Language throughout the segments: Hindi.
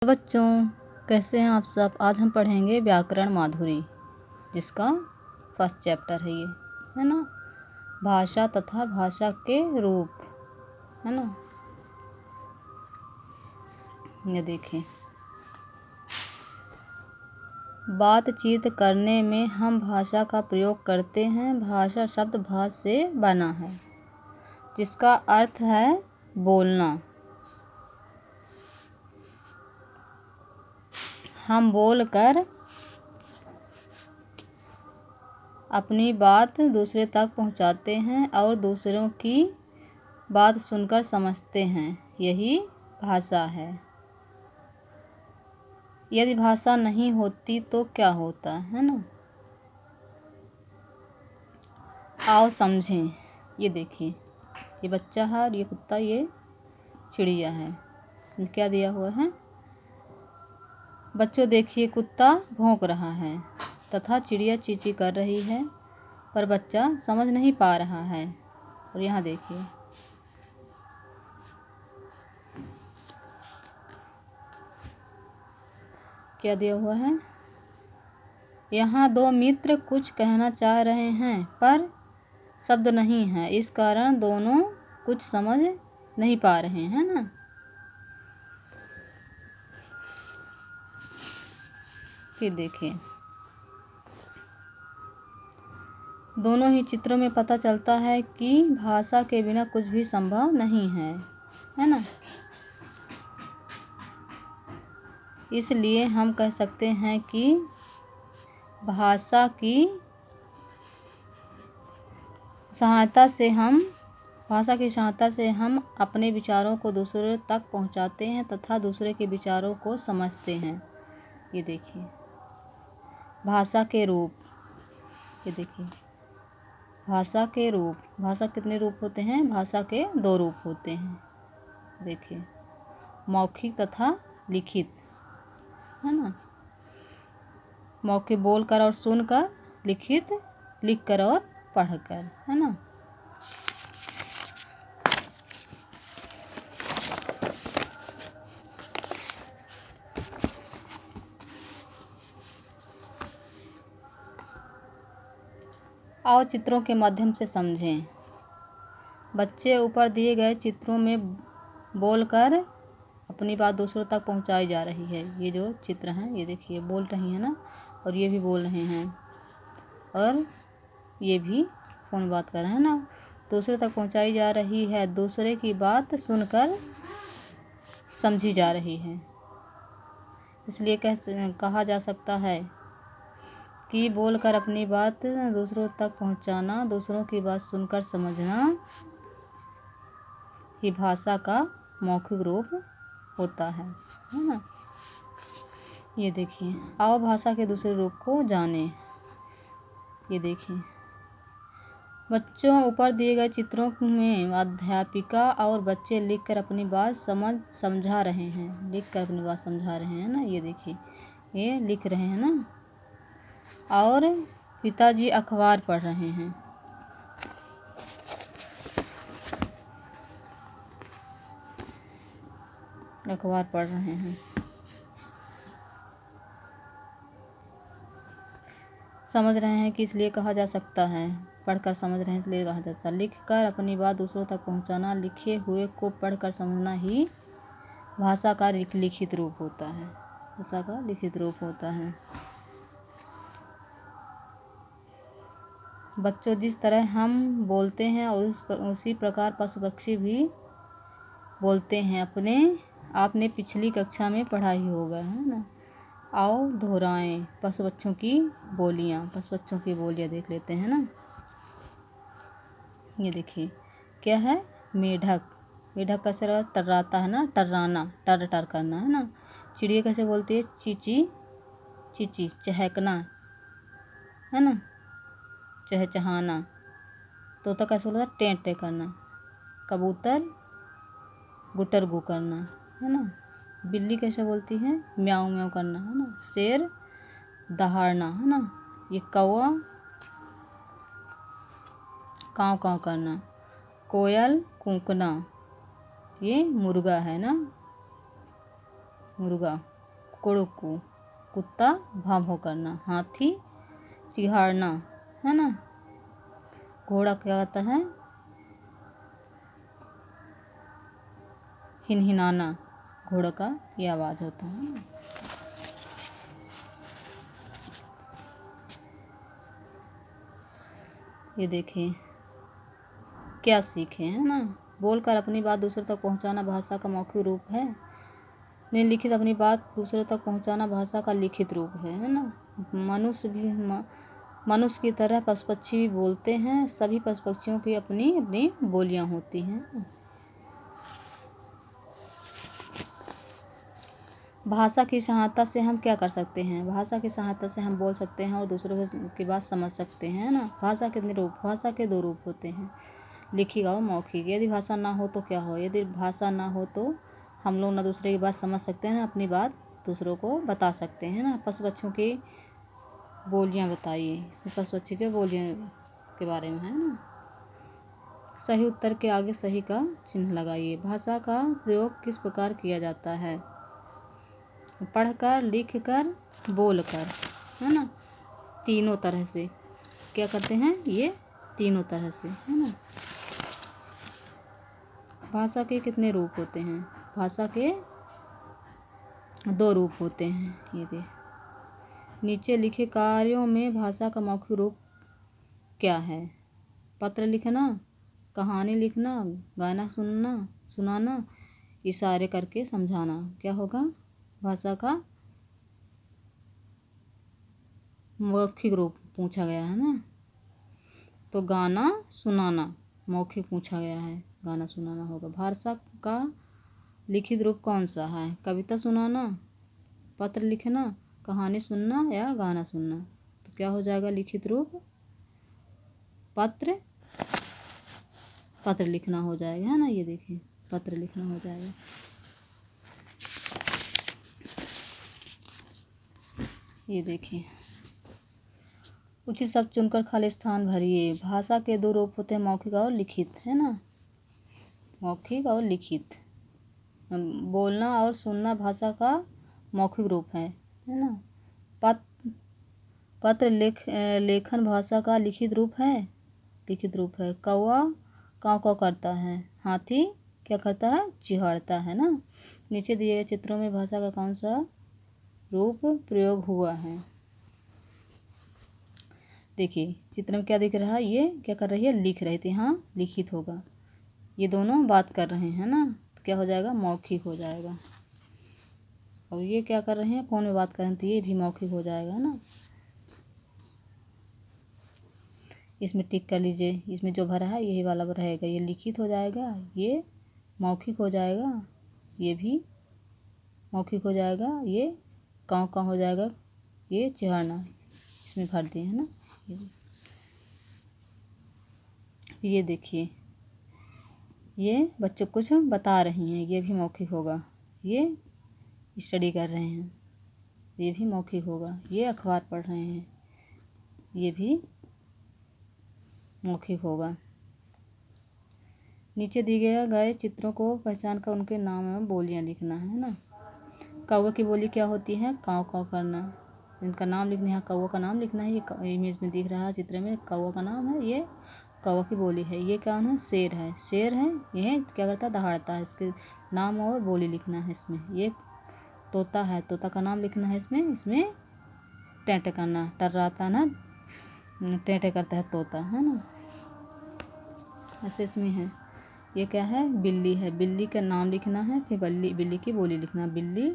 बच्चों, कैसे हैं आप सब। आज हम पढ़ेंगे व्याकरण माधुरी, जिसका फर्स्ट चैप्टर है ये, है ना। भाषा तथा भाषा के रूप, है ना। ये देखिए, बातचीत करने में हम भाषा का प्रयोग करते हैं। भाषा शब्द भाष से बना है, जिसका अर्थ है बोलना। हम बोलकर अपनी बात दूसरे तक पहुंचाते हैं और दूसरों की बात सुनकर समझते हैं, यही भाषा है। यदि भाषा नहीं होती तो क्या होता, है ना। आओ समझें। ये देखिए, ये बच्चा है और ये कुत्ता, ये चिड़िया है। क्या दिया हुआ है बच्चों, देखिए, कुत्ता भौंक रहा है तथा चिड़िया चींची कर रही है, पर बच्चा समझ नहीं पा रहा है। और यहाँ देखिए, क्या दिया हुआ है। यहाँ दो मित्र कुछ कहना चाह रहे हैं, पर शब्द नहीं है, इस कारण दोनों कुछ समझ नहीं पा रहे हैं ना। फिर देखिए, दोनों ही चित्रों में पता चलता है कि भाषा के बिना कुछ भी संभव नहीं है ना। इसलिए हम कह सकते हैं कि भाषा की सहायता से हम अपने विचारों को दूसरे तक पहुंचाते हैं तथा दूसरे के विचारों को समझते हैं। ये देखिए, भाषा के रूप। ये देखिए, भाषा के रूप। भाषा कितने रूप होते हैं? भाषा के दो रूप होते हैं। देखिए, मौखिक तथा लिखित, है ना। मौखिक बोलकर और सुनकर, लिखित लिखकर और पढ़कर, है ना। आओ चित्रों के माध्यम से समझें। बच्चे ऊपर दिए गए चित्रों में बोलकर अपनी बात दूसरों तक पहुंचाई जा रही है। ये जो चित्र हैं, ये देखिए, बोल रही है ना, और ये भी बोल रहे हैं, और ये भी फोन बात कर रहे हैं ना। दूसरे तक पहुंचाई जा रही है, दूसरे की बात सुनकर समझी जा रही है। इसलिए कहा जा सकता है कि बोलकर अपनी बात दूसरों तक पहुंचाना, दूसरों की बात सुनकर समझना ही भाषा का मौखिक रूप होता है ना। ये देखिए, आओ भाषा के दूसरे रूप को जानें। ये देखिए, बच्चों, ऊपर दिए गए चित्रों में अध्यापिका और बच्चे लिखकर अपनी बात समझा रहे हैं। लिखकर अपनी बात समझा रहे हैं ना। ये देखिए, ये लिख रहे हैं ना, और पिताजी अखबार पढ़ रहे हैं। अखबार पढ़ रहे हैं। समझ रहे हैं कि इसलिए कहा जा सकता है, पढ़कर समझ रहे हैं इसलिए कहा जाता है। लिखकर अपनी बात दूसरों तक पहुंचाना, लिखे हुए को पढ़कर समझना ही भाषा का लिखित रूप होता है। भाषा का लिखित रूप होता है। बच्चों, जिस तरह हम बोलते हैं और उसी प्रकार पशु पक्षी भी बोलते हैं। आपने पिछली कक्षा में पढ़ा ही होगा, है ना। आओ दोहराएं पशु पक्षियों की बोलियां। पशु पक्षियों की बोलियां देख लेते हैं ना। ये देखिए, क्या है? मेढक। मेढक कैसे टर्राता है ना, टर्राना, टर टर करना, है ना। चिड़िया कैसे बोलती है? चीची चीची, चहकना, है ना, चहचहाना। तोता कैसे बोलता है? टें टें करना। कबूतर गुटर गु करना, है ना। बिल्ली कैसे बोलती है? म्याऊं म्याऊं करना, है ना। शेर दहाड़ना, है ना। ये कौवा काँव काँव करना। कोयल कूकना, ये मुर्गा है ना, मुर्गा। कुड़कू, कुत्ता भाव करना, हाथी चिढ़ाना, है ना। घोड़ा क्या होता है, हिनहिनाना, घोड़ा का ये आवाज़ होता है। ये देखिए क्या सीखे, है ना। बोलकर अपनी बात दूसरे तक पहुंचाना भाषा का मौखिक रूप है। निम्नलिखित अपनी बात दूसरे तक पहुंचाना भाषा का लिखित रूप है ना। मनुष्य की तरह पशु पक्षी भी बोलते हैं। सभी पशु पक्षियों की अपनी अपनी बोलियां होती हैं। भाषा की सहायता से हम क्या कर सकते हैं, भाषा की सहायता से हम बोल सकते हैं और दूसरों की बात समझ सकते हैं ना। भाषा कितने रूप, भाषा के 2 रूप होते हैं, लिखित और मौखिक। यदि भाषा ना हो तो क्या हो, यदि भाषा ना हो तो हम लोग ना दूसरे की बात समझ सकते हैं, अपनी बात दूसरों को बता सकते हैं ना। पशु पक्षियों की बोलियां बताइए, इसमें पशु पक्षी के बोलियां के बारे में है ना। सही उत्तर के आगे सही का चिन्ह लगाइए। भाषा का प्रयोग किस प्रकार किया जाता है, पढ़कर, लिखकर, बोलकर, है ना। तीनों तरह से क्या करते हैं, ये तीनों तरह से, है ना। भाषा के कितने रूप होते हैं, भाषा के 2 रूप होते हैं। ये दे नीचे लिखे कार्यों में भाषा का मौखिक रूप क्या है, पत्र लिखना, कहानी लिखना, गाना सुनाना, इशारे करके समझाना, क्या होगा भाषा का मौखिक रूप पूछा गया है ना। तो गाना सुनाना मौखिक पूछा गया है, गाना सुनाना होगा। भाषा का लिखित रूप कौन सा है, कविता सुनाना, पत्र लिखना, कहानी सुनना या गाना सुनना। तो क्या हो जाएगा लिखित रूप, पत्र लिखना हो जाएगा, है ना। ये देखिए पत्र लिखना हो जाएगा। ये देखिए उचित शब्द चुनकर खाली स्थान भरिए। भाषा के 2 रूप होते हैं, मौखिक और लिखित, है ना। मौखिक और लिखित। बोलना और सुनना भाषा का मौखिक रूप है ना। पत्र लेखन भाषा का लिखित रूप है, कौवा काँव काँव करता है, हाथी क्या करता है, चिढ़ता है ना। नीचे दिए गए चित्रों में भाषा का कौन सा रूप प्रयोग हुआ है। देखिए चित्र में क्या दिख रहा है, ये क्या कर रही है, लिख रही थी, हाँ लिखित होगा। ये दोनों बात कर रहे हैं ना, तो क्या हो जाएगा, मौखिक हो जाएगा। और ये क्या कर रहे हैं, फ़ोन में बात कर रहे हैं, तो ये भी मौखिक हो जाएगा ना। इसमें टिक कर लीजिए, इसमें जो भरा है यही वाला रहेगा, ये लिखित हो जाएगा, ये मौखिक हो जाएगा, ये भी मौखिक हो जाएगा, ये काँव काँव हो जाएगा, ये चिढ़ना इसमें भर दिए है ना। ये देखिए ये बच्चों कुछ बता रही हैं, ये भी मौखिक होगा। ये स्टडी कर रहे हैं, ये भी मौखिक होगा। ये अखबार पढ़ रहे हैं, ये भी मौखिक होगा। नीचे दिए गए चित्रों को पहचान कर उनके नाम एवं बोलियां लिखना है ना। कौवे की बोली क्या होती है, काँव काँव करना। इनका नाम लिखना है, कौवा का नाम लिखना है। ये इमेज में दिख रहा है चित्र में, कौवा का नाम है, ये कौवा की बोली है। ये क्या है, शेर है, यह क्या करता है, दहाड़ता है। इसके नाम और बोली लिखना है इसमें। ये तोता है, तोता का नाम लिखना है इसमें टेंटे करना, टर्राता ना, टेंटे करता है तोता, है ना। ऐसे इसमें है। ये क्या है, बिल्ली है, बिल्ली का नाम लिखना है, फिर बिल्ली की बोली लिखना, बिल्ली,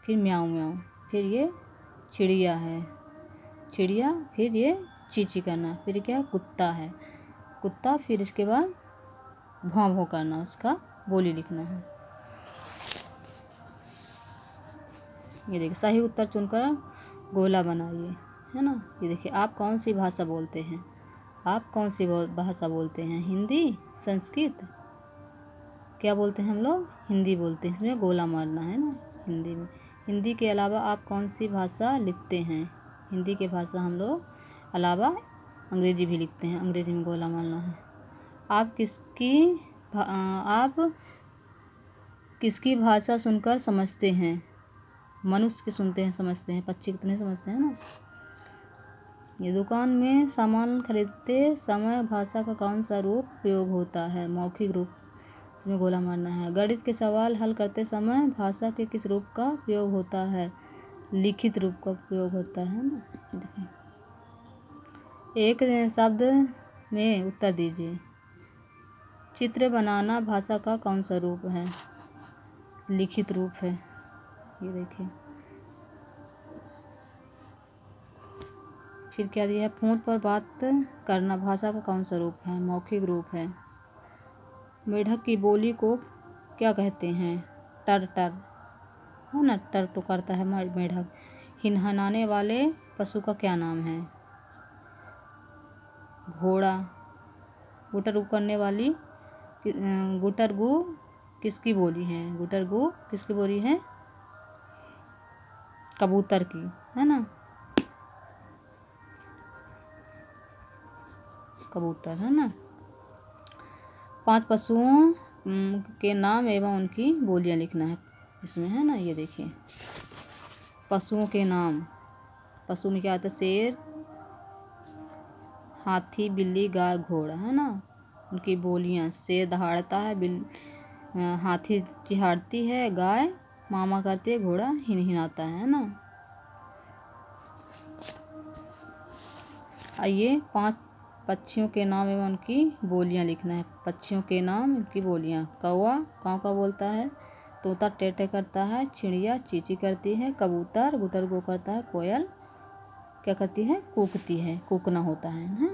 फिर म्याऊं म्याऊं, फिर ये चिड़िया है, चिड़िया, फिर ये चींची करना, फिर क्या कुत्ता है, कुत्ता, फिर इसके बाद भौं भौं करना, उसका बोली लिखना है। ये देखिए सही उत्तर चुनकर गोला बनाइए, है ना। ये देखिए आप कौन सी भाषा बोलते हैं, आप कौन सी भाषा बोलते हैं, हिंदी, संस्कृत, क्या बोलते हैं हम लोग, हिंदी बोलते हैं। इसमें गोला मारना है ना, हिंदी में। हिंदी के अलावा आप कौन सी भाषा लिखते हैं, हिंदी के भाषा हम लोग अलावा अंग्रेजी भी लिखते हैं, अंग्रेजी में गोला मारना है। आप किसकी भाषा सुनकर समझते हैं, मनुष्य के सुनते हैं समझते हैं, पक्षी के तो नहीं समझते हैं ना। ये दुकान में सामान खरीदते समय भाषा का कौन सा रूप प्रयोग होता है? मौखिक रूप। तुम्हें गोला मारना है। गणित के सवाल हल करते समय भाषा के किस रूप का प्रयोग होता है? लिखित रूप का प्रयोग होता है ना। देखिए, एक शब्द में उत्तर दीजिए। चित्र बनाना भाषा का कौन सा रूप है? लिखित रूप है। ये देखिए, फिर क्या दिया है? फोन पर बात करना भाषा का कौन सा रूप है? मौखिक रूप है। मेढक की बोली को क्या कहते हैं? टर टर, है ना, टर तो करता है मेढक। हिनहनाने वाले पशु का क्या नाम है? घोड़ा। गुटरगू करने वाली गुटरगू किसकी बोली है? गुटरगू किसकी बोली है? कबूतर की, है ना, कबूतर, है ना। 5 पशुओं के नाम एवं उनकी बोलियां लिखना है इसमें, है ना। ये देखिए, पशुओं के नाम। पशु में क्या आता है? शेर, हाथी, बिल्ली, गाय, घोड़ा, है ना। उनकी बोलियां, शेर दहाड़ता है, हाथी चिहाड़ती है, गाय मामा करती है, घोड़ा हिनहिनाता है ना। आइए 5 पक्षियों के नाम एवं उनकी बोलियां लिखना है। पक्षियों के नाम, उनकी बोलियां। कौवा काँव काँव बोलता है, तोता टे टे करता है, चिड़िया ची ची करती है, कबूतर गुटर गो करता है, कोयल क्या करती है? कूकती है, कूकना होता है।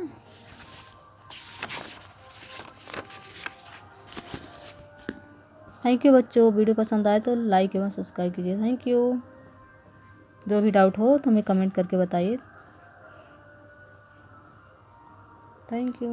थैंक यू बच्चों। वीडियो पसंद आए तो लाइक एवं सब्सक्राइब कीजिए। Thank you. जो भी डाउट हो तो हमें कमेंट करके बताइए। Thank you.